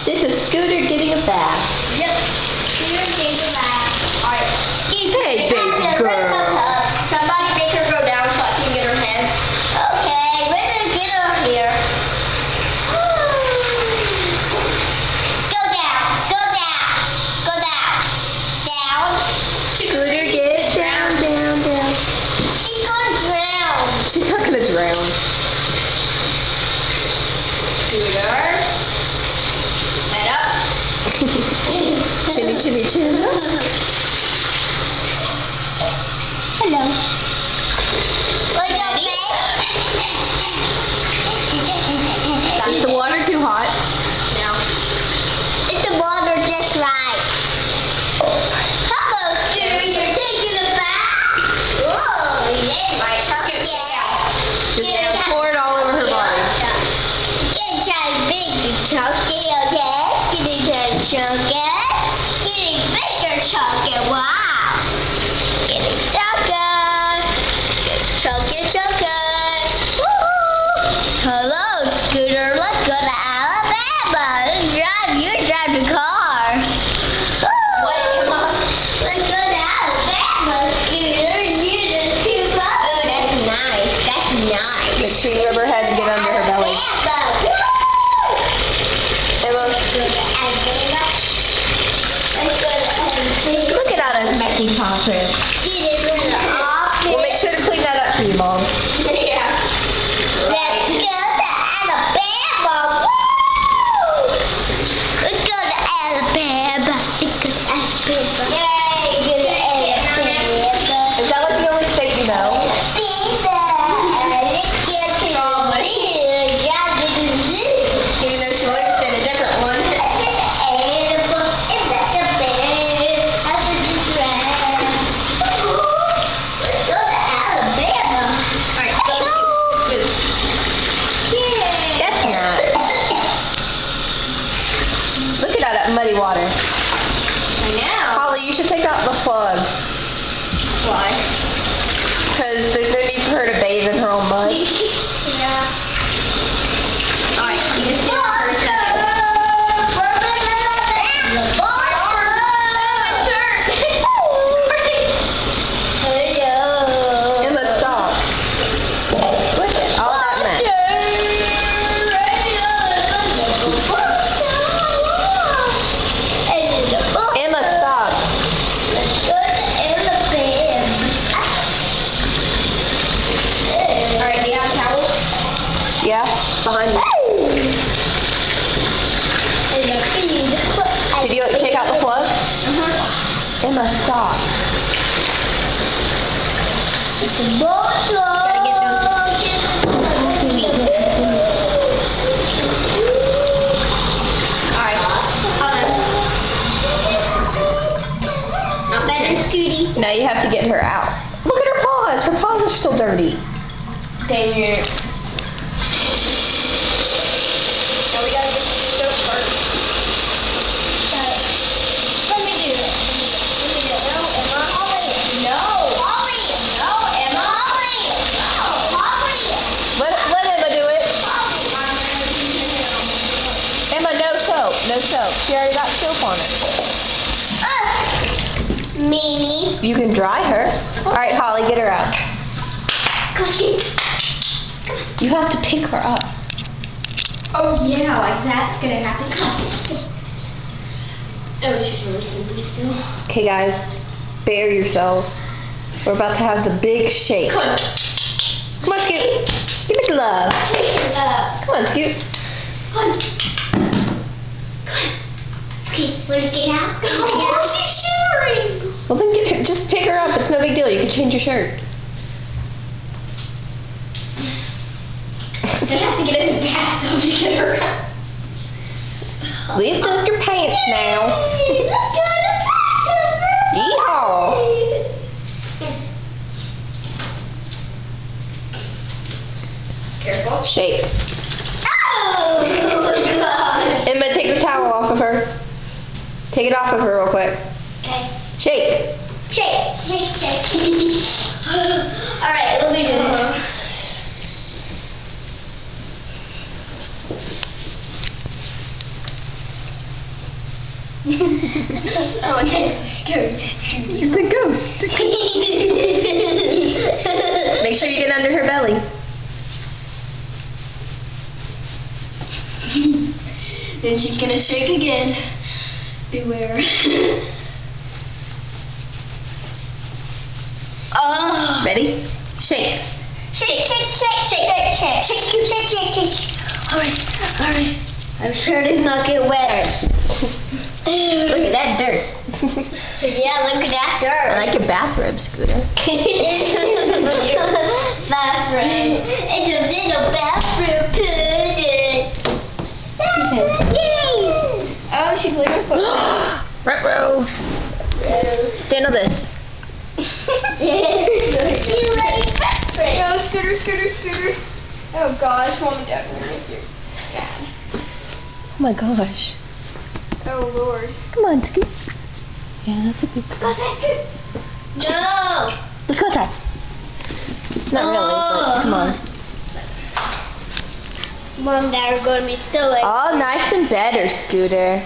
This is Scooter getting a bath. Yep. Scooter getting a bath. Alright. Hey, baby girl. Somebody make her go down so I can get her head. Okay, we're gonna get her here. Go down. Go down. Go down. Down. Scooter, get down, down, down. She's gonna drown. She's not gonna drown. Scooter. Head up. Chinny, chinny, chin. Hello. Wake up, Is the water too hot? No. Is the water just right? Hello, Scooter. You're taking a bath? Whoa, yeah. My chocolate. Just pour it all over her body. Get try big chocolate, okay? Getting the chocolate. Getting bigger chocolate. Wow. Getting chocolate. Chocolate, chocolate. Woo! Hello, Scooter. Let's go to Alabama. You drive the car. Woo! Let's go to Alabama, Scooter. You just too close. Oh, that's nice. That's nice. Make sure you rub her head and get under her belly. Emma, look at all those messy paws. We'll make sure to clean that up for you, Mom. Yeah. Let's go to Alabama. Woo! Let's go to Alabama. Yay, go to Alabama. Is that like the only state you know? You know she lives in a different one. That's not. Look at all that muddy water. I know. Holly, you should take out the plug. Why? Because there's no need for her to bathe in her own mud. Yeah. Alright, you just get her first Emma, stop. Look at all that mess. Emma, stop. Alright, do you have towels? Yeah, behind you. Did you take out the plug? Emma, stop. Gotta get Alright. Not better, Scooty. Now you have to get her out. Look at her paws. Her paws are still dirty. Danger. So we gotta get the soap first. Let me do it. No, Emma. No. Holly. No, Emma. No, Holly. Let Emma do it. Emma, no soap. No soap. She already got soap on it. Meanie. You can dry her. All right, Holly, get her out. Come on. You have to pick her up. Oh yeah, like that's gonna happen. Oh, she's really sleepy still. Okay, guys, bear yourselves. We're about to have the big shake. Come on. Come on, Scoot. Give me some love. Come on, Scoot. Come on. Okay, wanna get out? Oh, she's shivering. Well, then get her. Just pick her up. It's no big deal. You can change your shirt. I have to get in the bathtub to get her out. Lift up your pants now. Yeehaw. Careful. Shake. Oh, God. Emma, take the towel off of her. Take it off of her real quick. Okay. Shake. Shake, shake, shake. Alright, let me do it. Oh, It's a ghost. Make sure you get under her belly. Then she's gonna shake again. Beware. Oh. Ready? Shake. Shake, shake, shake, shake, shake, shake, shake, shake, shake, shake. Alright, alright. I'm sure it did not get wet. Look at that dirt. Yeah, look at that dirt. I like your bathrobe, Scooter. Bathroom. It's a little bathroom pudding. Yay! Oh, she's leaving foot. Ruh-roh. Stand on this. You like bathroom. Oh, Scooter, Scooter, Scooter. Oh gosh, Mom and Dad are gonna make you sad. Oh my gosh. Oh Lord. Come on, Scoot. Yeah, that's a good Go outside, Scoot. No. Let's go outside. Not really, but come on. Mom and Dad are going to be so angry. All nice and better, Scooter.